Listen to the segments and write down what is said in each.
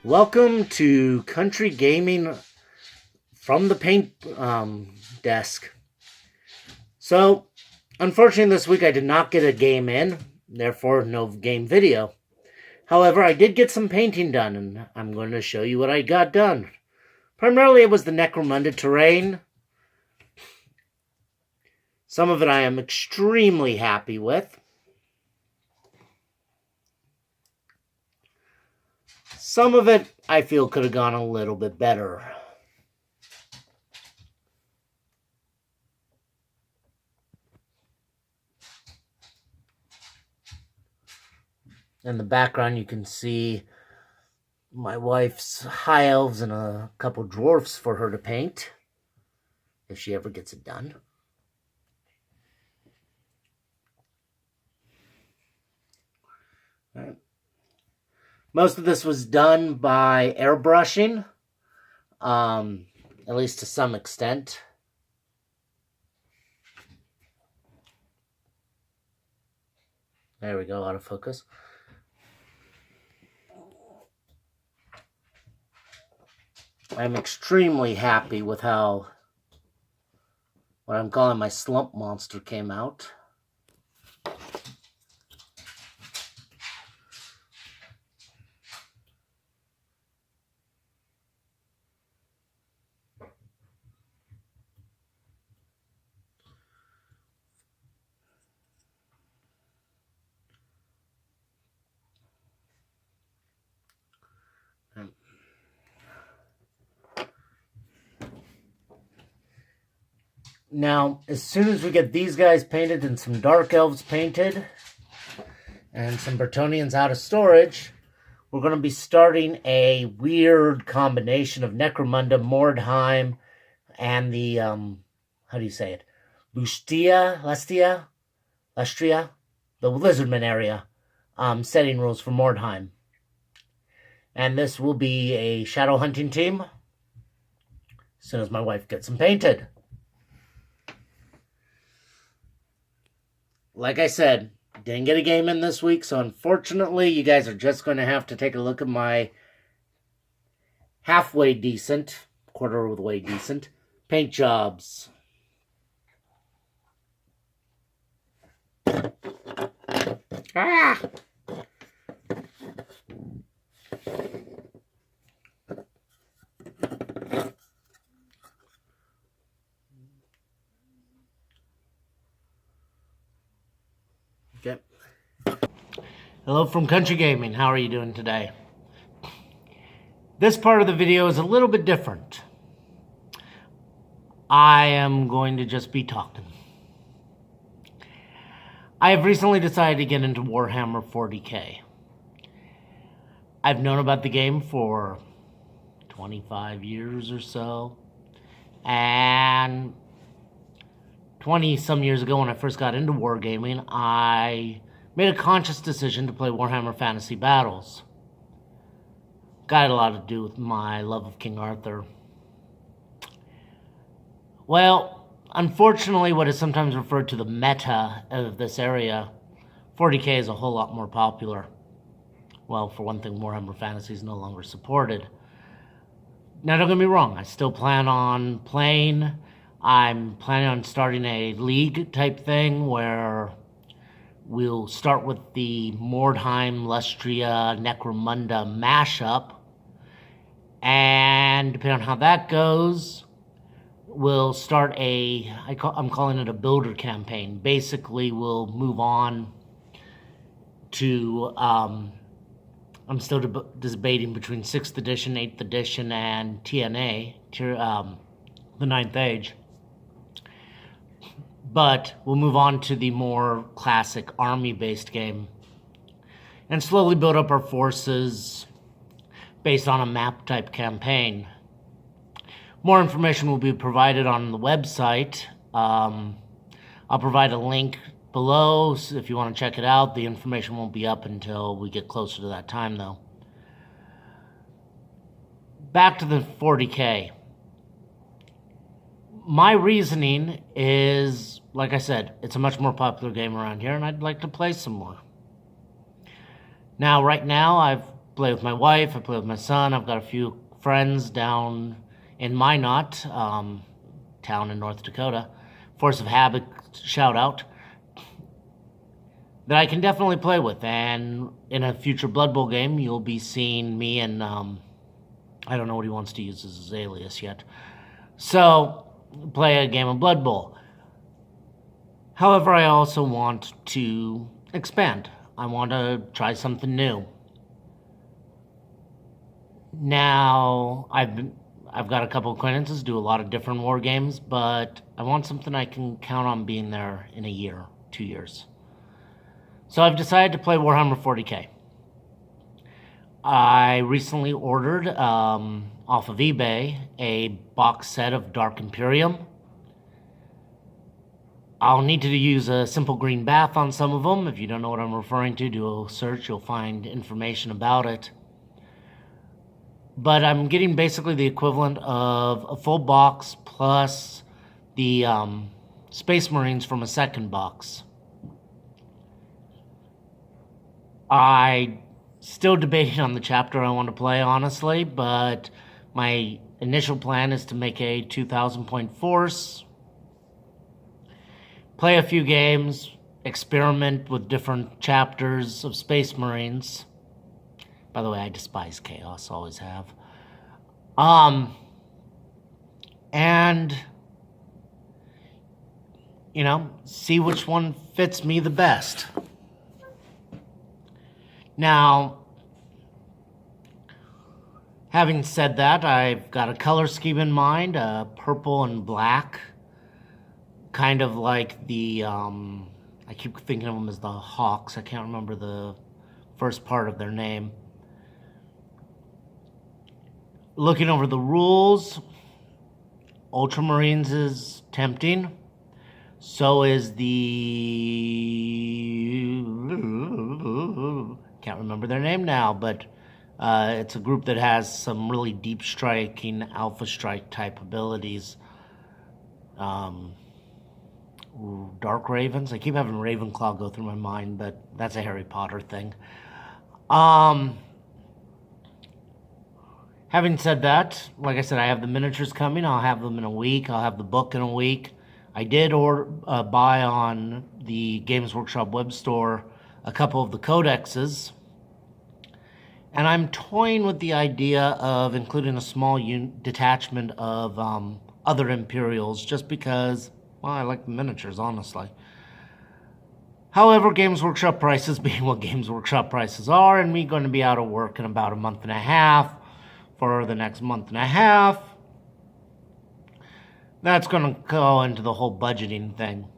Welcome to Country Gaming from the paint desk. So, unfortunately this week I did not get a game in, therefore no game video. However, I did get some painting done, and I'm going to show you what I got done. Primarily it was the Necromunda terrain. Some of it I am extremely happy with. Some of it I feel could have gone a little bit better. In the background you can see my wife's high elves and a couple dwarfs for her to paint, if she ever gets it done. All right. Most of this was done by airbrushing, at least to some extent. There we go, autofocus. I'm extremely happy with how what I'm calling my slump monster came out. Now, as soon as we get these guys painted and some Dark Elves painted and some Bretonnians out of storage, we're going to be starting a weird combination of Necromunda, Mordheim, and the, how do you say it? Lestria, the Lizardman area, setting rules for Mordheim. And this will be a shadow hunting team as soon as my wife gets them painted. Like I said, didn't get a game in this week, so unfortunately you guys are just going to have to take a look at my halfway decent, quarter of the way decent, paint jobs. Ah! Okay. Hello from Country Gaming. How are you doing today? This part of the video is a little bit different. I am going to just be talking. I have recently decided to get into Warhammer 40k. I've known about the game for 25 years or so. And 20-some years ago when I first got into wargaming, I made a conscious decision to play Warhammer Fantasy Battles. Got a lot to do with my love of King Arthur. Well, unfortunately, what is sometimes referred to the meta of this area, 40k is a whole lot more popular. Well, for one thing, Warhammer Fantasy is no longer supported. Now, don't get me wrong, I still plan on playing. I'm planning on starting a league type thing where we'll start with the Mordheim, Lestria, Necromunda mashup. And depending on how that goes, we'll start I'm calling it a builder campaign. Basically, we'll move on to, I'm still debating between 6th edition, 8th edition, and TNA, the 9th Age. But we'll move on to the more classic army-based game and slowly build up our forces based on a map-type campaign. More information will be provided on the website. I'll provide a link below if you want to check it out. The information won't be up until we get closer to that time, though. Back to the 40k. My reasoning is, like I said, it's a much more popular game around here, and I'd like to play some more. Now, right now, I've play with my wife, I play with my son. I've got a few friends down in Minot, town in North Dakota. Force of Habit, shout out, that I can definitely play with. And in a future Blood Bowl game, you'll be seeing me and I don't know what he wants to use as his alias yet. So, play a game of Blood Bowl. However, I also want to expand. I want to try something new. Now, I've got a couple acquaintances, do a lot of different war games, but I want something I can count on being there in a year, 2 years. So I've decided to play Warhammer 40k. I recently ordered off of eBay a box set of Dark Imperium. I'll need to use a simple green bath on some of them. If you don't know what I'm referring to, do a search, you'll find information about it. But I'm getting basically the equivalent of a full box plus the Space Marines from a second box. I still debating on the chapter I want to play, honestly, but my initial plan is to make a 2,000 point force, play a few games, experiment with different chapters of Space Marines. By the way, I despise chaos, always have. And, you know, see which one fits me the best. Now, having said that, I've got a color scheme in mind, purple and black. Kind of like the, I keep thinking of them as the Hawks. I can't remember the first part of their name. Looking over the rules, Ultramarines is tempting. So is the... can't remember their name now, but it's a group that has some really deep striking alpha strike type abilities. Dark Ravens. I keep having Ravenclaw go through my mind, but that's a Harry Potter thing. Having said that, like I said, I have the miniatures coming. I'll have them in a week. I'll have the book in a week. I did buy on the Games Workshop web store a couple of the codexes. And I'm toying with the idea of including a small detachment of other Imperials just because, well, I like the miniatures, honestly. However, Games Workshop prices being what Games Workshop prices are, and me going to be out of work in about a month and a half for the next month and a half, that's going to go into the whole budgeting thing.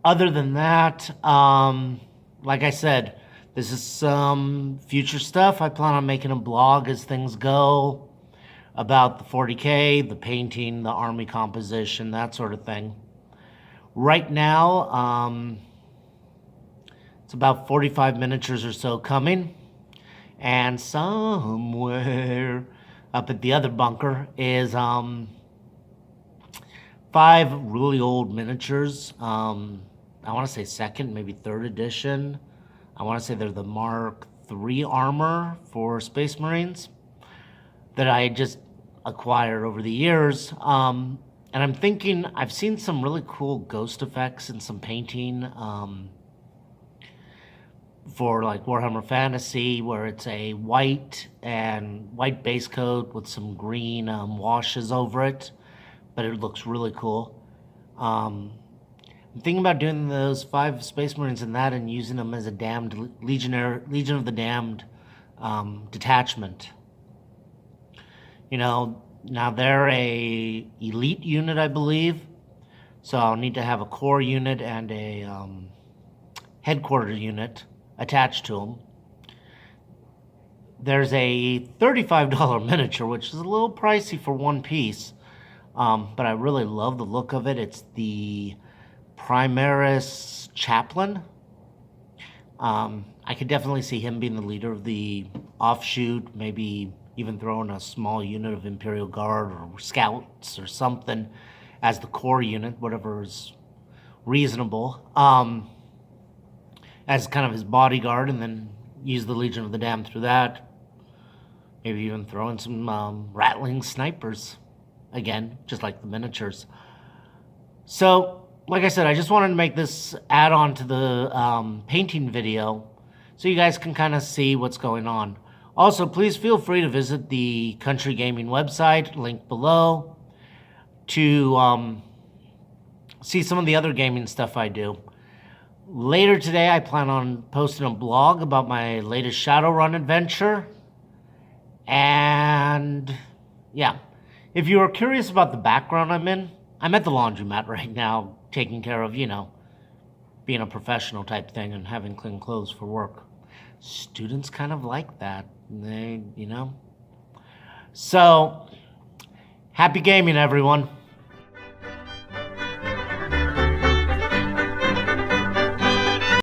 Other than that, like I said, this is some future stuff. I plan on making a blog as things go about the 40K, the painting, the army composition, that sort of thing. Right now, it's about 45 miniatures or so coming. And somewhere up at the other bunker is 5 really old miniatures. I want to say second, maybe third edition. I want to say they're the Mark III armor for Space Marines that I just acquired over the years. And I'm thinking, I've seen some really cool ghost effects and some painting for like Warhammer Fantasy, where it's a white base coat with some green washes over it, but it looks really cool. I'm thinking about doing those 5 Space Marines in that and using them as a damned Legion of the Damned detachment. You know, now they're a elite unit, I believe, so I'll need to have a core unit and a headquarters unit attached to them. There's a $35 miniature, which is a little pricey for one piece, but I really love the look of it. It's the Primaris Chaplain. I could definitely see him being the leader of the offshoot, maybe even throwing a small unit of Imperial Guard or Scouts or something as the core unit, whatever is reasonable, as kind of his bodyguard, and then use the Legion of the Damned through that. Maybe even throw in some rattling snipers. Again, just like the miniatures. So, like I said, I just wanted to make this add-on to the painting video so you guys can kind of see what's going on. Also, please feel free to visit the Kountry Gaming website, link below, to see some of the other gaming stuff I do. Later today, I plan on posting a blog about my latest Shadowrun adventure. And yeah, if you are curious about the background I'm in, I'm at the laundromat right now, taking care of, being a professional type thing and having clean clothes for work. Students kind of like that. They. So, happy gaming, everyone.